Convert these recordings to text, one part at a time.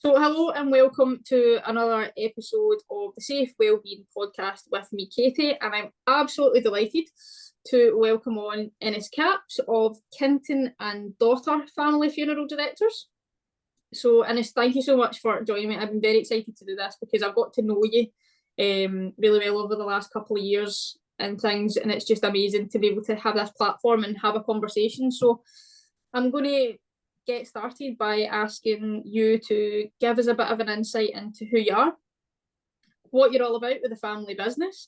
So, hello and welcome to another episode of the Safe Wellbeing Podcast with me, Katie, and I'm absolutely delighted to welcome on Inez Capps of Kinton and Daughter Family Funeral Directors. So, Inez, thank you so much for joining me. I've been very excited to do this because I've got to know you really well over the last couple of years and things, and it's just amazing to be able to have this platform and have a conversation. So, I'm going to get started by asking you to give us a bit of an insight into who you are, what you're all about with the family business,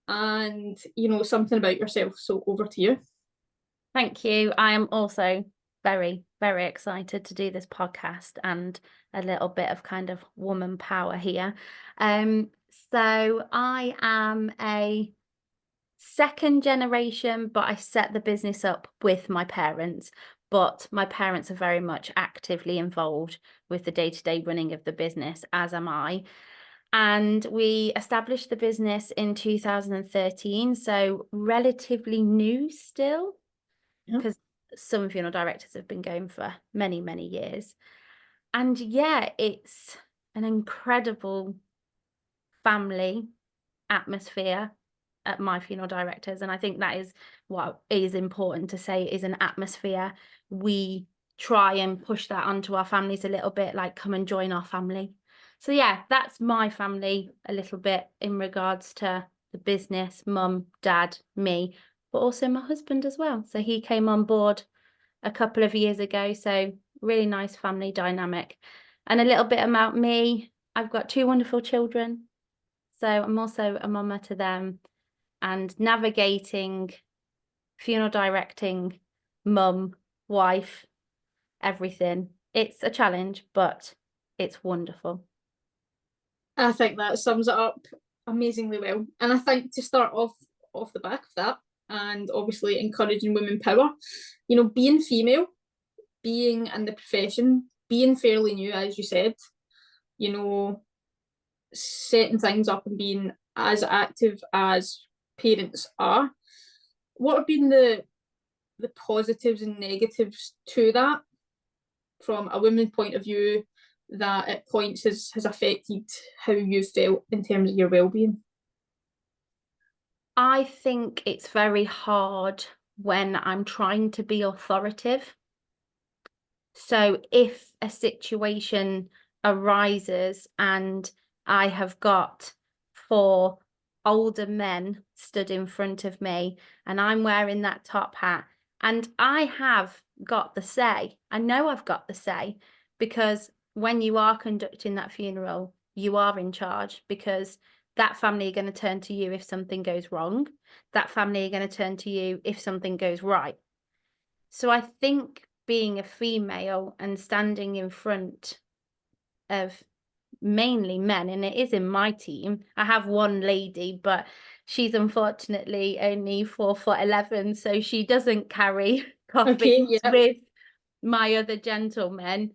and something about yourself. So over to you. Thank you. I am also very, very excited to do this podcast and a little bit of kind of woman power here. So I am a second generation, but I set the business up with my parents. But my parents are very much actively involved with the day-to-day running of the business, as am I. And we established the business in 2013, so relatively new still, because some funeral directors have been going for many, many years. And yeah, it's an incredible family atmosphere at my funeral directors, and I think that is what is important to say, is an atmosphere. We try and push that onto our families a little bit, like, come and join our family. So yeah, that's my family a little bit in regards to the business: mum, dad, me, but also my husband as well. So he came on board a couple of years ago, so really nice family dynamic. And a little bit about me: I've got two wonderful children, so I'm also a mama to them. And navigating, funeral directing, mum, wife, everything, it's a challenge, but it's wonderful. I think that sums it up amazingly well. And I think to start off the back of that, and obviously encouraging women power, being female, being in the profession, being fairly new, as you said, setting things up and being as active as parents are. What have been the positives and negatives to that from a woman's point of view that at points has affected how you felt in terms of your well-being? I think it's very hard when I'm trying to be authoritative. So if a situation arises and I have got 4 older men stood in front of me and I'm wearing that top hat, and I have got the say, I know I've got the say, because when you are conducting that funeral, you are in charge, because that family are going to turn to you if something goes wrong. That family are going to turn to you if something goes right. So I think being a female and standing in front of mainly men, and it is in my team. I have one lady, but she's unfortunately only 4'11", so she doesn't carry coffins with my other gentlemen.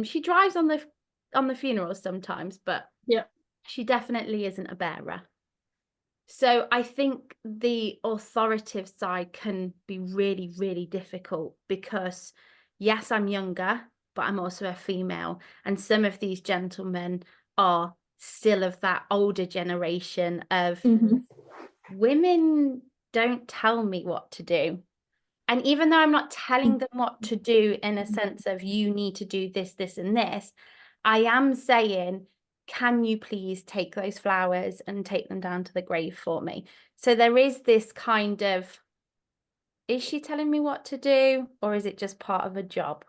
She drives on the funerals sometimes, but she definitely isn't a bearer. So I think the authoritative side can be really, really difficult because, yes, I'm younger, but I'm also a female. And some of these gentlemen are still of that older generation of women don't tell me what to do. And even though I'm not telling them what to do in a sense of you need to do this, this, and this, I am saying, can you please take those flowers and take them down to the grave for me? So there is this kind of, is she telling me what to do, or is it just part of a job?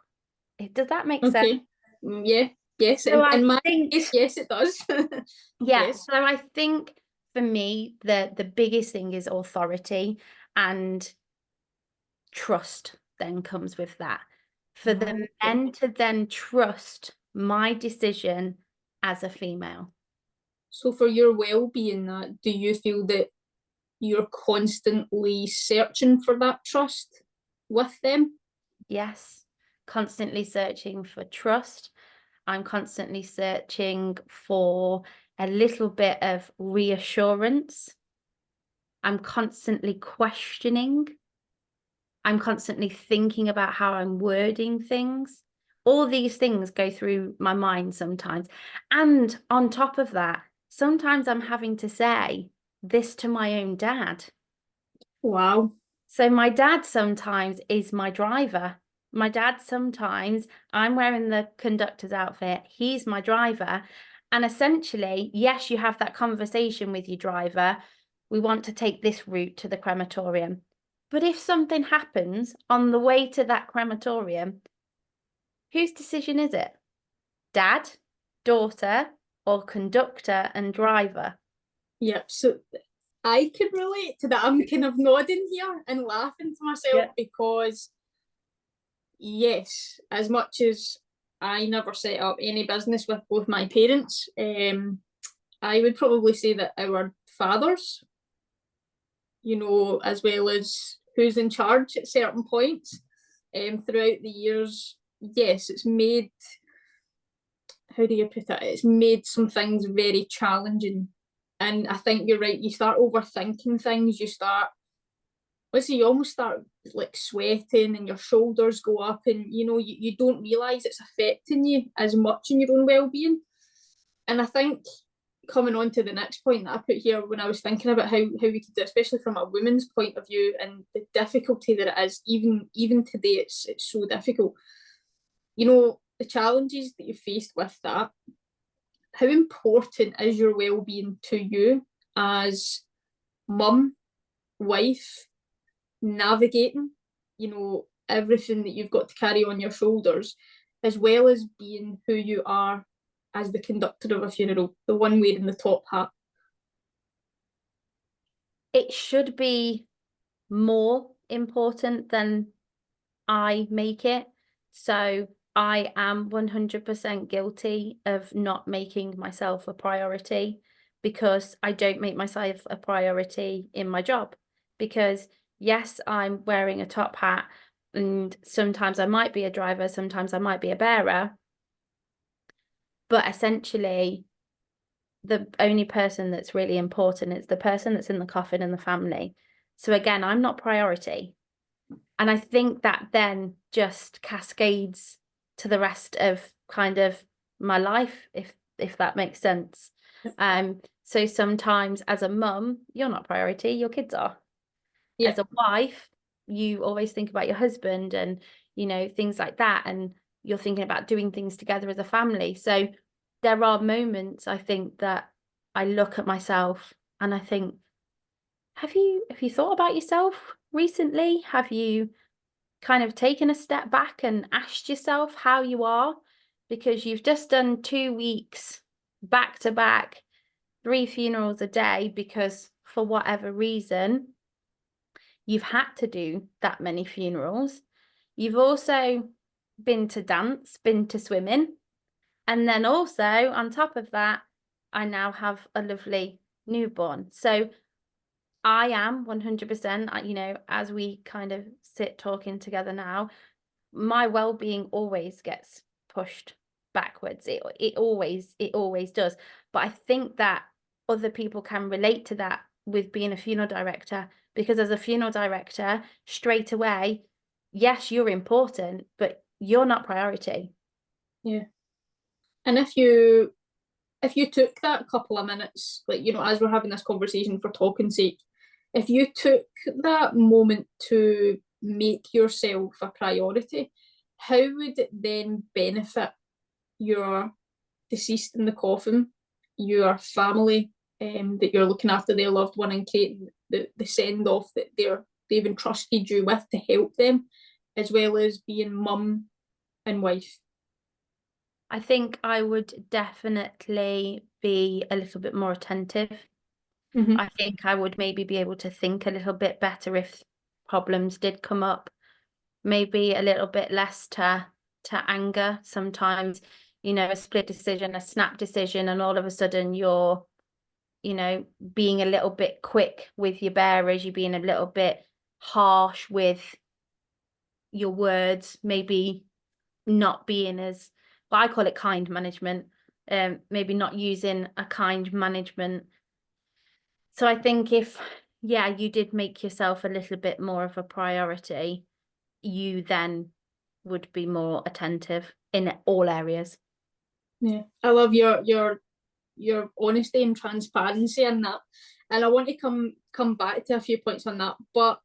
Does that make sense? Yeah, yes. So in my case, yes, it does. Yeah, yes. So I think for me, the biggest thing is authority, and trust then comes with that. For the men to then trust my decision as a female. So for your well-being, do you feel that you're constantly searching for that trust with them? Yes, constantly searching for trust. I'm constantly searching for a little bit of reassurance. I'm constantly questioning. I'm constantly thinking about how I'm wording things. All these things go through my mind sometimes. And on top of that, sometimes I'm having to say this to my own dad. Wow. So my dad sometimes is my driver. My dad sometimes, I'm wearing the conductor's outfit, he's my driver. And essentially, yes, you have that conversation with your driver. We want to take this route to the crematorium. But if something happens on the way to that crematorium, whose decision is it? Dad, daughter, or conductor and driver? Yep. So I could relate to that. I'm kind of nodding here and laughing to myself because, yes, as much as I never set up any business with both my parents, I would probably say that our fathers, as well as who's in charge at certain points, throughout the years, yes, it's made, how do you put it? It's made some things very challenging. And I think you're right, you start overthinking things, you almost start like sweating and your shoulders go up, and you don't realise it's affecting you as much in your own well-being. And I think, coming on to the next point that I put here, when I was thinking about how we could do, especially from a woman's point of view, and the difficulty that it is, even today, it's so difficult. The challenges that you faced with that. How important is your well-being to you as mum, wife, navigating, everything that you've got to carry on your shoulders, as well as being who you are as the conductor of a funeral, the one wearing the top hat? It should be more important than I make it. So I am 100% guilty of not making myself a priority, because I don't make myself a priority in my job. Because yes, I'm wearing a top hat, and sometimes I might be a driver, sometimes I might be a bearer, but essentially the only person that's really important is the person that's in the coffin and the family. So again, I'm not priority. And I think that then just cascades to the rest of kind of my life, if that makes sense. So sometimes as a mum, you're not priority, your kids are. Yeah. As a wife, you always think about your husband and, things like that. And you're thinking about doing things together as a family. So there are moments, I think, that I look at myself and I think, have you thought about yourself recently? Have you kind of taken a step back and asked yourself how you are? Because you've just done 2 weeks back to back, 3 funerals a day, because for whatever reason, you've had to do that many funerals. You've also been to dance, been to swimming. And then also on top of that, I now have a lovely newborn. So I am 100%, as we kind of sit talking together now, my well-being always gets pushed backwards. It always does. But I think that other people can relate to that with being a funeral director, because as a funeral director, straight away, yes, you're important, but you're not priority. Yeah. And if you took that couple of minutes, like, as we're having this conversation for talking's sake, if you took that moment to make yourself a priority, how would it then benefit your deceased in the coffin, your family, that you're looking after their loved one and creating the send off that they've entrusted you with to help them, as well as being mum and wife? I think I would definitely be a little bit more attentive. Mm-hmm. I think I would maybe be able to think a little bit better if problems did come up. Maybe a little bit less to anger. Sometimes, a split decision, a snap decision, and all of a sudden you're, being a little bit quick with your bearers, you're being a little bit harsh with your words, maybe not being as, well, I call it kind management, maybe not using a kind management. So I think if, you did make yourself a little bit more of a priority, you then would be more attentive in all areas. Yeah, I love your honesty and transparency in that, and I want to come back to a few points on that, but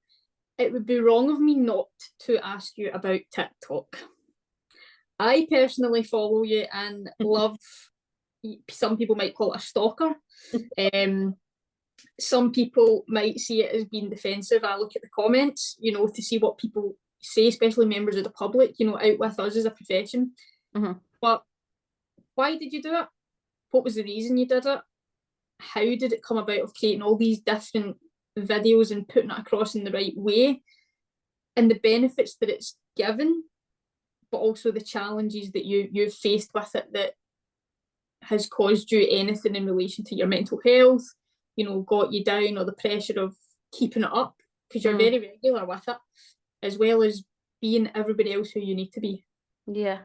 it would be wrong of me not to ask you about TikTok. I personally follow you and love, some people might call it a stalker. Some people might see it as being defensive. I look at the comments, to see what people say, especially members of the public, out with us as a profession. But why did you do it? What was the reason you did it? How did it come about of creating all these different videos and putting it across in the right way, and the benefits that it's given, but also the challenges that you've faced with it that has caused you anything in relation to your mental health, got you down, or the pressure of keeping it up, because you're very regular with it, as well as being everybody else who you need to be. Yeah.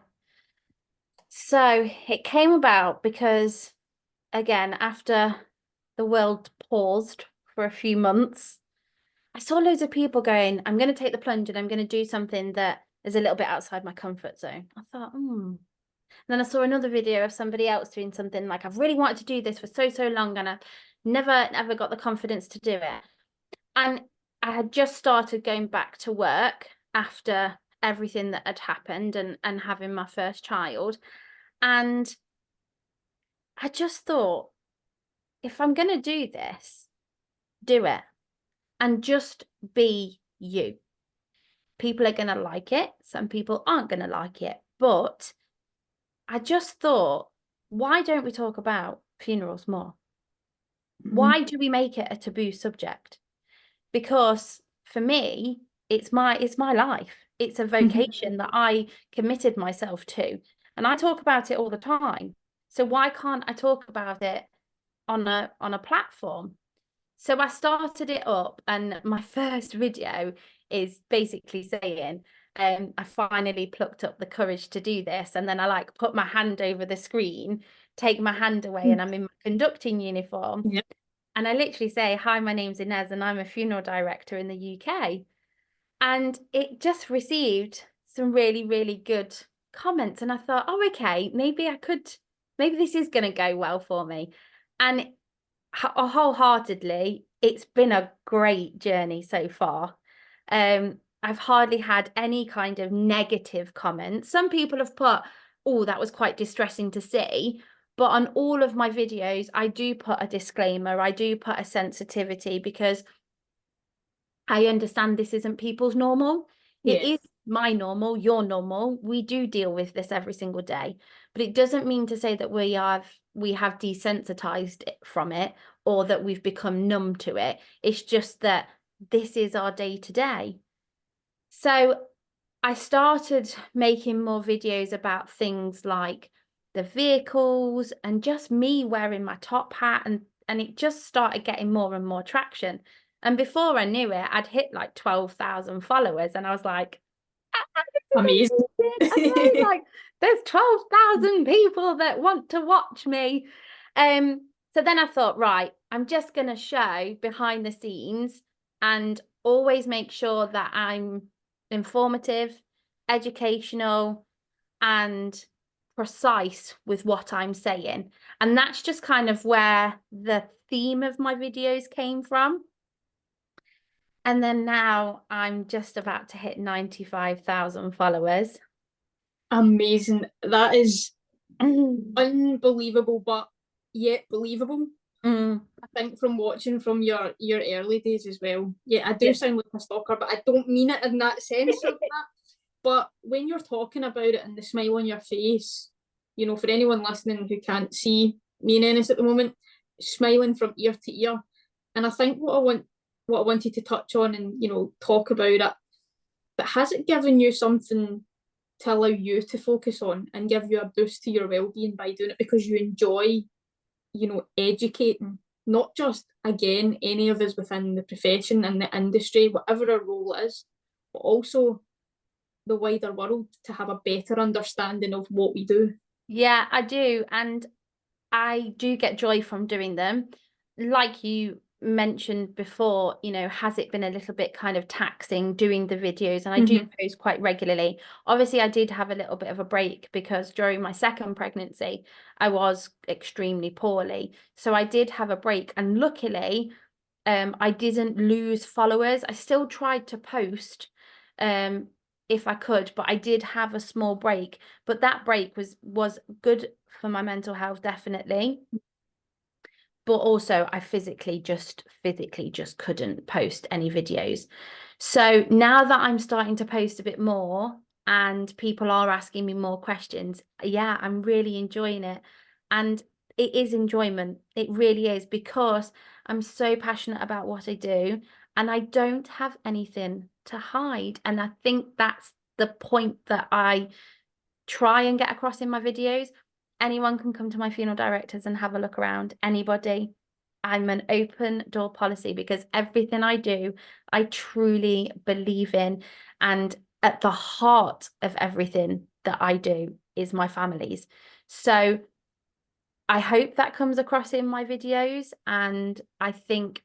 So it came about because, again, after the world paused for a few months, I saw loads of people going, I'm going to take the plunge and I'm going to do something that is a little bit outside my comfort zone. I thought, And then I saw another video of somebody else doing something like, I've really wanted to do this for so long, and I've never ever got the confidence to do it. And I had just started going back to work after everything that had happened and having my first child. And I just thought, if I'm going to do this, do it and just be you. People are going to like it. Some people aren't going to like it. But I just thought, why don't we talk about funerals more? Why do we make it a taboo subject? Because for me, it's my life. It's a vocation that I committed myself to. And I talk about it all the time. So why can't I talk about it on a platform? So I started it up, and my first video is basically saying, I finally plucked up the courage to do this. And then I put my hand over the screen, take my hand away, and I'm in my conducting uniform. Yep. And I literally say, hi, my name's Inez and I'm a funeral director in the UK. And it just received some really, really good comments. And I thought, oh, okay, maybe this is going to go well for me. And wholeheartedly, it's been a great journey so far. I've hardly had any kind of negative comments. Some people have put, oh, that was quite distressing to see. But on all of my videos, I do put a disclaimer. I do put a sensitivity, because I understand this isn't people's normal. It is my normal, your normal. We do deal with this every single day. But it doesn't mean to say that we have desensitized from it, or that we've become numb to it. It's just that this is our day to day. So I started making more videos about things like the vehicles and just me wearing my top hat, and it just started getting more and more traction. And before I knew it, I'd hit 12,000 followers, and I was like, amazing. There's 12,000 people that want to watch me. So then I thought, right, I'm just going to show behind the scenes and always make sure that I'm informative, educational, and precise with what I'm saying. And that's just kind of where the theme of my videos came from. And then now I'm just about to hit 95,000 followers. Amazing. That is unbelievable, but yet believable. I think from watching from your early days as well. Yeah, I do sound like a stalker, but I don't mean it in that sense of that. But when you're talking about it and the smile on your face, for anyone listening who can't see me and Ennis at the moment, smiling from ear to ear. And I think what I wanted to touch on and, talk about it, but has it given you something to allow you to focus on and give you a boost to your well-being by doing it because you enjoy, educating, not just, again, any of us within the profession and the industry, whatever our role is, but also the wider world to have a better understanding of what we do? Yeah, I do. And I do get joy from doing them. Like you, mentioned before, you know, has it been a little bit kind of taxing doing the videos? And I do post quite regularly. Obviously, I did have a little bit of a break because during my second pregnancy, I was extremely poorly. So I did have a break, and luckily, I didn't lose followers. I still tried to post if I could, but I did have a small break. But that break was good for my mental health, definitely. But also I physically just couldn't post any videos. So now that I'm starting to post a bit more and people are asking me more questions, yeah, I'm really enjoying it. And it is enjoyment. It really is, because I'm so passionate about what I do and I don't have anything to hide. And I think that's the point that I try and get across in my videos. Anyone can come to my funeral directors and have a look around. Anybody. I'm an open door policy, because everything I do, I truly believe in. And at the heart of everything that I do is my family's. So I hope that comes across in my videos. And I think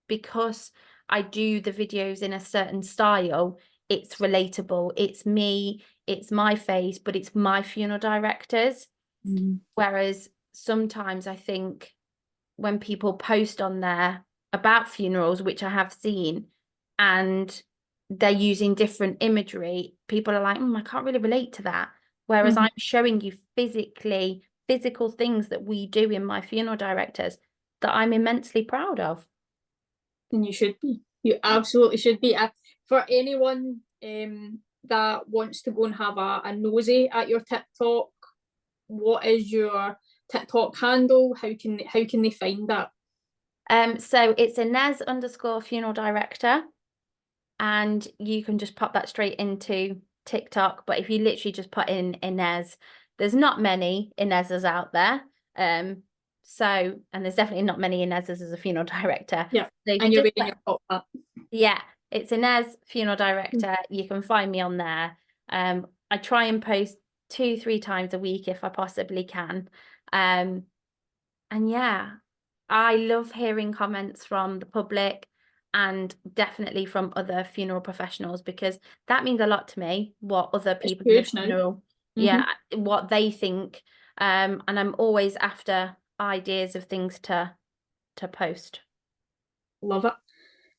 because I do the videos in a certain style, it's relatable. It's me, it's my face, but it's my funeral directors. Whereas sometimes I think when people post on there about funerals, which I have seen, and they're using different imagery, people are like, I can't really relate to that. Whereas I'm showing you physical things that we do in my funeral directors that I'm immensely proud of. And you should be. You absolutely should be. For anyone that wants to go and have a nosy at your TikTok, what is your TikTok handle? How can they find that? So it's Inez_funeral director, and you can just pop that straight into TikTok. But if you literally just put in Inez, there's not many Inez's out there. So, and there's definitely not many Inez's as a funeral director. Yeah, so and you're wearing your top hat. Yeah, it's Inez, funeral director. You can find me on there. I try and post 2-3 times a week if I possibly can. And yeah, I love hearing comments from the public and definitely from other funeral professionals, because that means a lot to me, what other It's people in the huge now. funeral, yeah, what they think. And I'm always after ideas of things to post. Love it.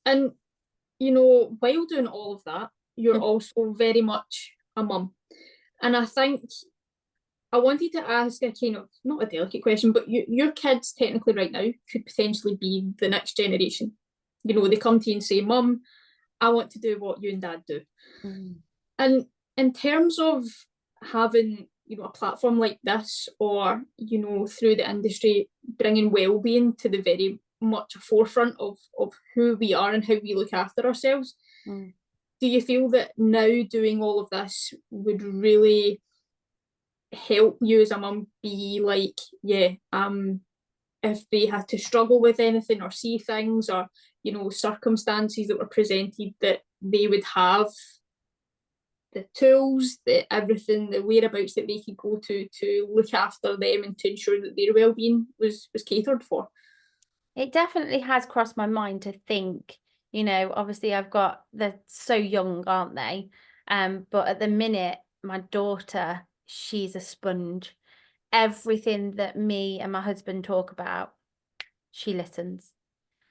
And while doing all of that, you're also very much a mum. And I think I wanted to ask a kind of, not a delicate question, but your kids technically right now could potentially be the next generation. They come to you and say, Mum, I want to do what you and Dad do. And in terms of having, a platform like this, or, through the industry, bringing well-being to the very much a forefront of who we are and how we look after ourselves, do you feel that now doing all of this would really help you as a mum be like, if they had to struggle with anything or see things or, circumstances that were presented, that they would have the tools, everything, the whereabouts that they could go to look after them and to ensure that their well-being was catered for? It definitely has crossed my mind to think, obviously they're so young, aren't they? But at the minute, my daughter, she's a sponge. Everything that me and my husband talk about, she listens.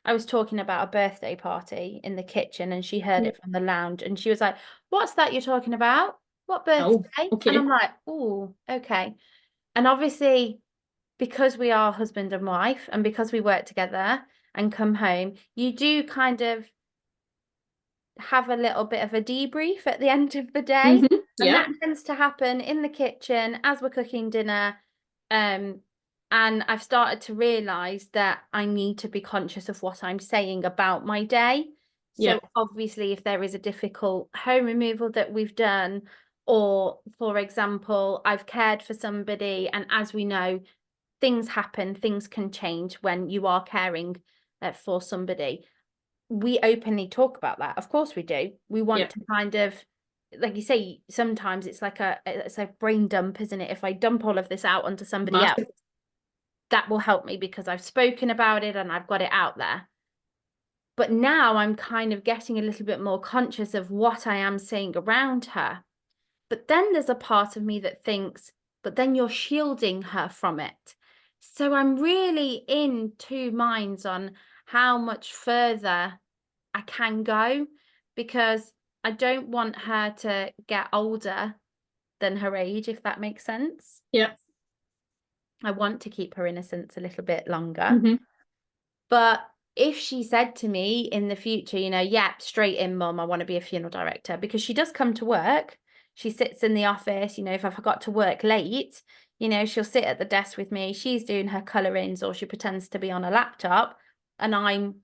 I was talking about a birthday party in the kitchen and she heard it from the lounge and she was like, "What's that you're talking about? What birthday?" Okay. And I'm like, "Oh, okay." And obviously, because we are husband and wife and because we work together and come home, you do kind of have a little bit of a debrief at the end of the day. And that tends to happen in the kitchen as we're cooking dinner. And I've started to realize that I need to be conscious of what I'm saying about my day. So obviously, if there is a difficult home removal that we've done, or for example, I've cared for somebody, and as we know, things happen, things can change when you are caring for somebody. We openly talk about that. Of course we do. We want to kind of, like you say, sometimes it's like it's a brain dump, isn't it? If I dump all of this out onto somebody else, that will help me because I've spoken about it and I've got it out there. But now I'm kind of getting a little bit more conscious of what I am saying around her. But then there's a part of me that thinks, but then you're shielding her from it. So I'm really in two minds on how much further I can go, because I don't want her to get older than her age, if that makes sense. Yeah. I want to keep her innocence a little bit longer. Mm-hmm. But if she said to me in the future, you know, yeah, straight in, mum, I want to be a funeral director, because she does come to work. She sits in the office, you know, if I forgot to work late, you know, she'll sit at the desk with me. She's doing her colorings, or she pretends to be on a laptop, and I'm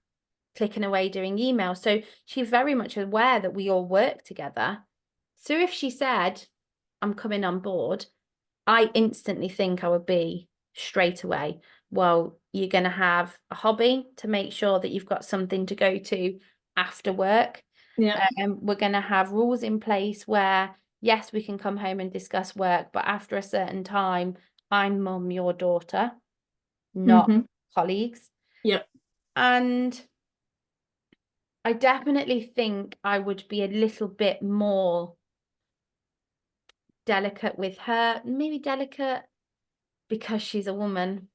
clicking away doing email. So she's very much aware that we all work together. So if she said, I'm coming on board, I instantly think I would be straight away, well, you're going to have a hobby to make sure that you've got something to go to after work. Yeah. We're going to have rules in place where, yes, we can come home and discuss work, but after a certain time, I'm mum, your daughter, not Mm-hmm. colleagues. Yep. And I definitely think I would be a little bit more delicate with her, maybe delicate because she's a woman.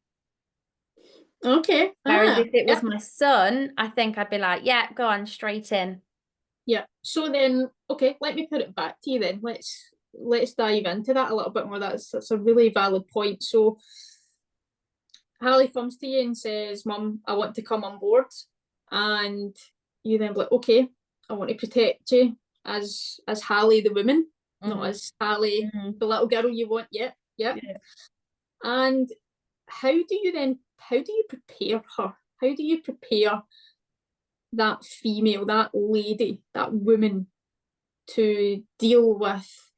Okay. Whereas if it was Yep. my son, I think I'd be like, yeah, go on, straight in. Yeah. So then, okay, let me put it back to you then. Let's dive into that a little bit more. That's a really valid point. So Hallie comes to you and says, Mum, I want to come on board. And you then be like, okay, I want to protect you as Hallie the woman, not as Hallie the little girl you want. Yep. Yep. Yeah. And how do you prepare her? How do you prepare that female, that lady, that woman to deal with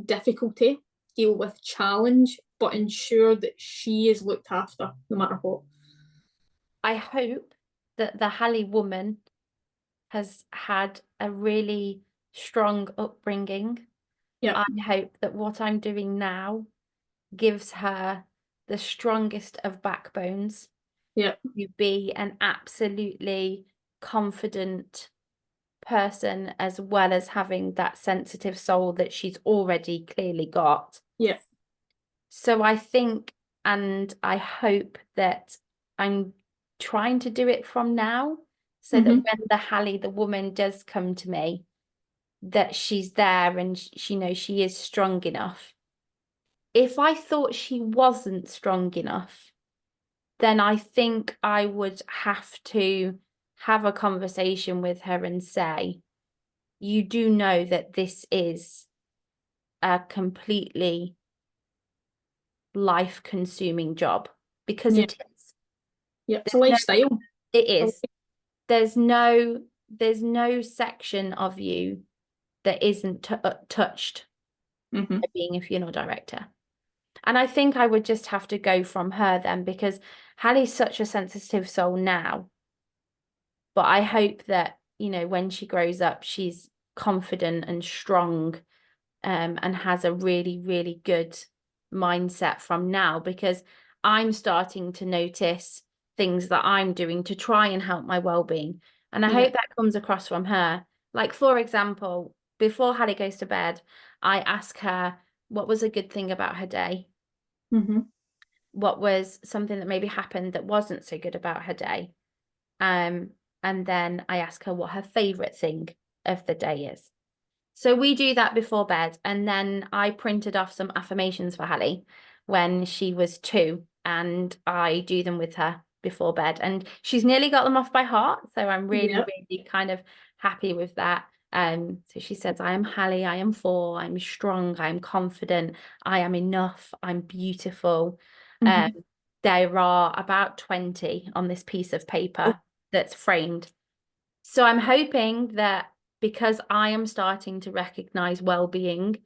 difficulty, deal with challenge, but ensure that she is looked after no matter what? I hope that the Hallie woman has had a really strong upbringing. Yeah. I hope that what I'm doing now gives her the strongest of backbones Yeah. to be an absolutely confident person, as well as having that sensitive soul that she's already clearly got. Yeah. So I think, and I hope that I'm trying to do it from now, so that Mm-hmm. when the Hallie, the woman, does come to me, that she's there and she knows she is strong enough. If I thought she wasn't strong enough, then I think I would have to have a conversation with her and say, you do know that this is a completely life-consuming job, because Yeah. it is. Yeah. It's a There's no, lifestyle. it is. There's no section of you that isn't touched Mm-hmm. by being a funeral director. And I think I would just have to go from her then, because Hallie's such a sensitive soul now. But I hope that, you know, when she grows up, she's confident and strong, and has a really, really good mindset from now, because I'm starting to notice things that I'm doing to try and help my well-being. And I Yeah. hope that comes across from her. Like, for example, before Hallie goes to bed, I ask her what was a good thing about her day. Mm-hmm. What was something that maybe happened that wasn't so good about her day. And then I ask her what her favorite thing of the day is. So we do that before bed. And then I printed off some affirmations for Hallie when she was 2, and I do them with her before bed. And she's nearly got them off by heart. So I'm really, Yeah. really kind of happy with that. So she says, I am Hallie, I am 4, I'm strong, I'm confident, I am enough, I'm beautiful. Um, Mm-hmm. there are about 20 on this piece of Oh. paper that's framed. So I'm hoping that, because I am starting to recognize well-being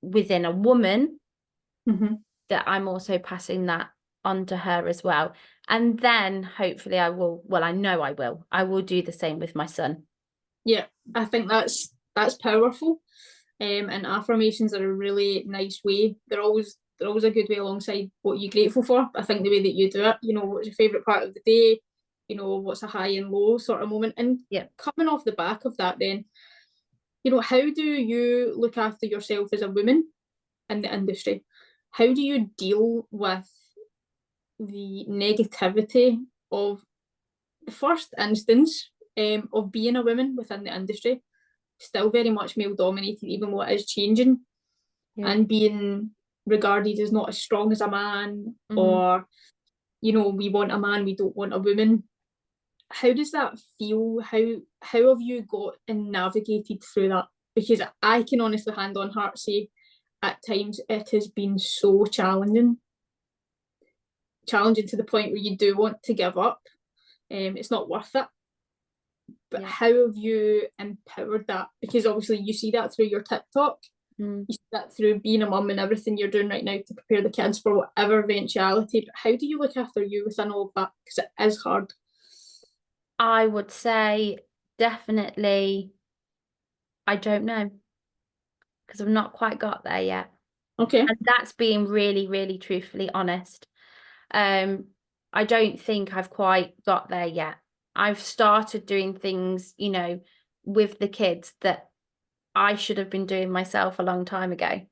within a woman, Mm-hmm. that I'm also passing that on to her as well. And then hopefully I will, well, I know I will do the same with my son. Yeah. I think that's powerful. And affirmations are a really nice way. They're always a good way alongside what you're grateful for. I think the way that you do it, you know, what's your favourite part of the day? you know, what's a high and low sort of moment. And Yeah. coming off the back of that then, you know, how do you look after yourself as a woman in the industry? How do you deal with the negativity of the first instance of being a woman within the industry, still very much male dominated, even though it is changing, and being regarded as not as strong as a man, or, you know, we want a man, we don't want a woman. How does that feel? How have you got and navigated through that? Because I can honestly, hand on heart, say at times it has been so challenging to the point where you do want to give up. It's not worth it. But how have you empowered that? Because obviously you see that through your TikTok, you see that through being a mum and everything you're doing right now to prepare the kids for whatever eventuality. But how do you look after you within all of that? Because it is hard. I would say definitely, I don't know, because I've not quite got there yet. Okay. And that's being really, really truthfully honest. I don't think I've quite got there yet. I've started doing things, you know, with the kids that I should have been doing myself a long time ago.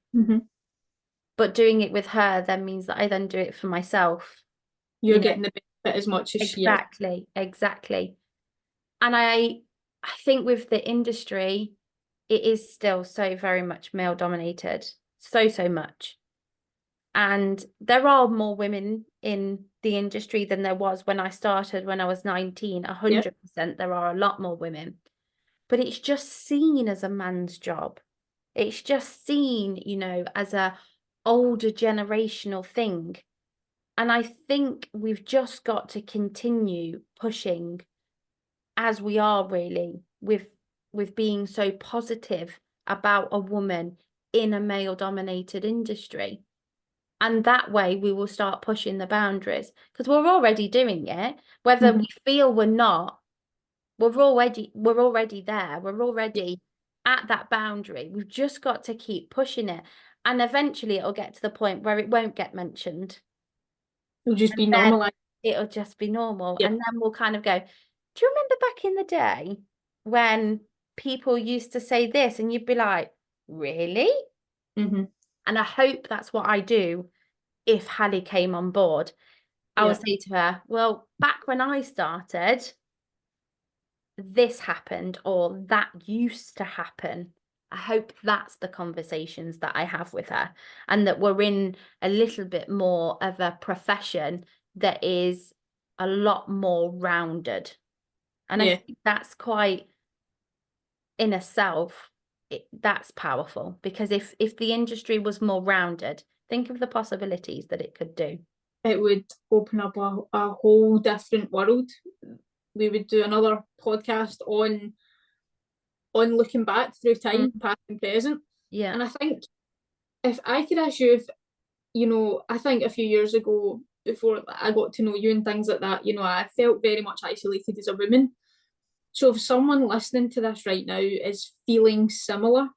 But doing it with her then means that I then do it for myself. You're getting the benefit as much as she is. Exactly. And I think with the industry, it is still so very much male dominated, so much. And there are more women in the industry than there was when I started when I was 19. 100%, there are a lot more women. But it's just seen as a man's job. It's just seen, you know, as a older generational thing. And I think we've just got to continue pushing, as we are really, with being so positive about a woman in a male dominated industry. And that way we will start pushing the boundaries, because we're already doing it, whether we feel we're not. We're already there. We're already at that boundary. We've just got to keep pushing it, and eventually it'll get to the point where it won't get mentioned. It'll just be normalized. It'll just be normal. And then we'll kind of go, do you remember back in the day when people used to say this? And you'd be like, really? And I hope that's what I do if Hallie came on board. I would say to her, well, back when I started, this happened, or that used to happen. I hope that's the conversations that I have with her, and that we're in a little bit more of a profession that is a lot more rounded. And I think that's quite, in itself, that's powerful, because if the industry was more rounded, think of the possibilities that it could do. It would open up a whole different world. We would do another podcast on looking back through time, past and present. And I think if I could ask you, if, you know, I think a few years ago, before I got to know you and things like that, you know, I felt very much isolated as a woman. So if someone listening to this right now is feeling similar,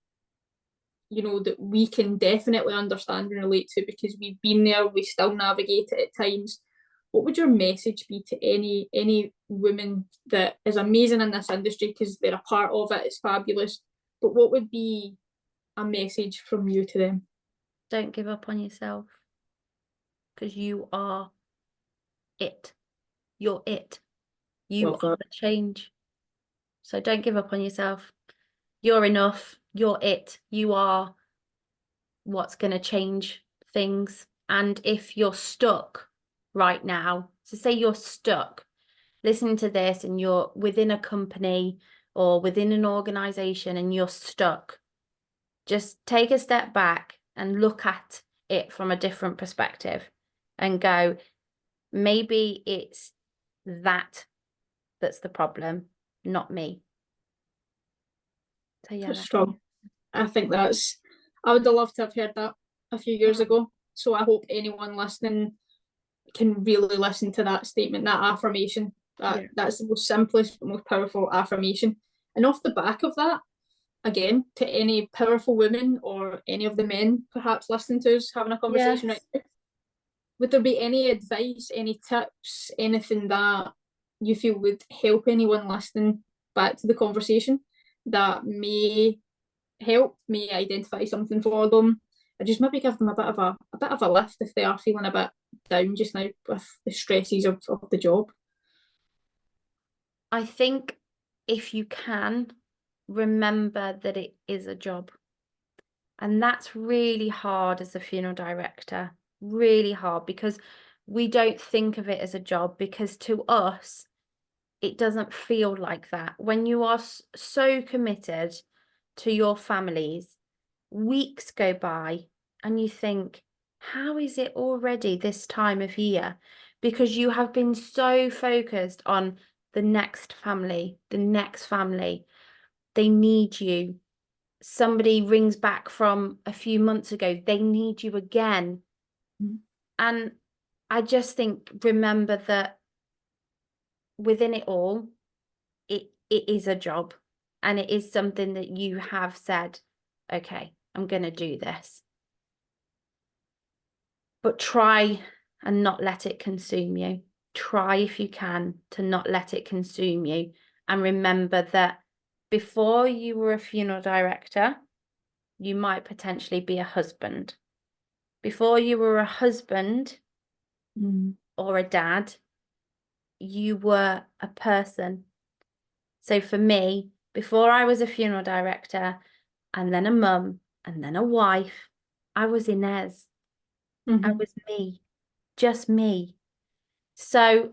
you know, that we can definitely understand and relate to, because we've been there, we still navigate it at times, what would your message be to any woman that is amazing in this industry because they're a part of it? It's fabulous. But what would be a message from you to them? Don't give up on yourself, because you are it. You're it. You are the change. So don't give up on yourself. You're enough. You're it. You are what's going to change things. And if you're stuck right now, so say you're stuck listening to this and you're within a company or within an organization and you're stuck, just take a step back and look at it from a different perspective and go, maybe it's that's the problem, not me. So yeah, that's strong. I think I would have loved to have heard that a few years ago. So I hope anyone listening can really listen to that statement, that affirmation. That's the most simplest, most powerful affirmation. And off the back of that, again, to any powerful women or any of the men perhaps listening to us having a conversation right now, would there be any advice, any tips, anything that you feel would help anyone listening back to the conversation that may help, may identify something for them, or just maybe give them a bit of a lift if they are feeling a bit down just now with the stresses of the job? I think if you can, remember that it is a job. And that's really hard as a funeral director, really hard, because we don't think of it as a job, because to us, it doesn't feel like that. When you are so committed to your families, weeks go by and you think, how is it already this time of year? Because you have been so focused on the next family, the next family. They need you. Somebody rings back from a few months ago, they need you again. Mm. And I just think, remember that within it all, it is a job, and it is something that you have said, okay, I'm going to do this. But try and not let it consume you. Try, if you can, to not let it consume you. And remember that before you were a funeral director, you might potentially be a husband. Before you were a husband or a dad, you were a person. So for me, before I was a funeral director, and then a mum, and then a wife, I was Inez. I was me, just me. So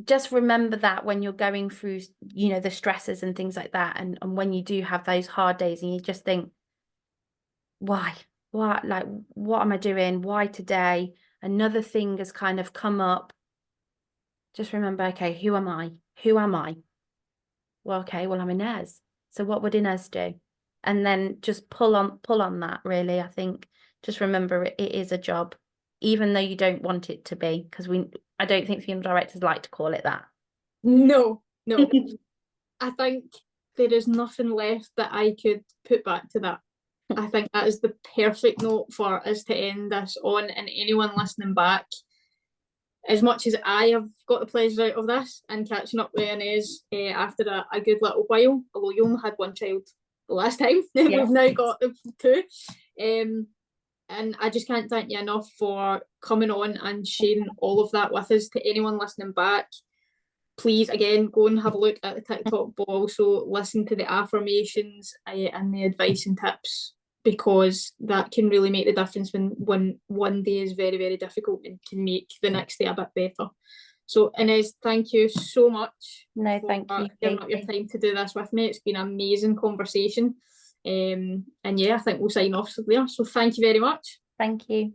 just remember that when you're going through, the stresses and things like that, and when you do have those hard days and you just think, why, like, what am I doing? Why today? Another thing has kind of come up. Just remember, okay, who am I? Who am I? Well, okay, well, I'm Inez. So what would Inez do? And then just pull on that, really. I think just remember it is a job, even though you don't want it to be, because I don't think funeral directors like to call it that. No. I think there is nothing left that I could put back to that. I think that is the perfect note for us to end this on, and anyone listening back, as much as I have got the pleasure out of this and catching up with Inez after a good little while, although you only had one child the last time, we've now got two. And I just can't thank you enough for coming on and sharing all of that with us. To anyone listening back, please, again, go and have a look at the TikTok, but also listen to the affirmations and the advice and tips, because that can really make the difference when one day is very, very difficult and can make the next day a bit better. So Inez, thank you so much. No, thank you. Giving up your time to do this with me. It's been an amazing conversation. And yeah, I think we'll sign off there. So thank you very much. Thank you.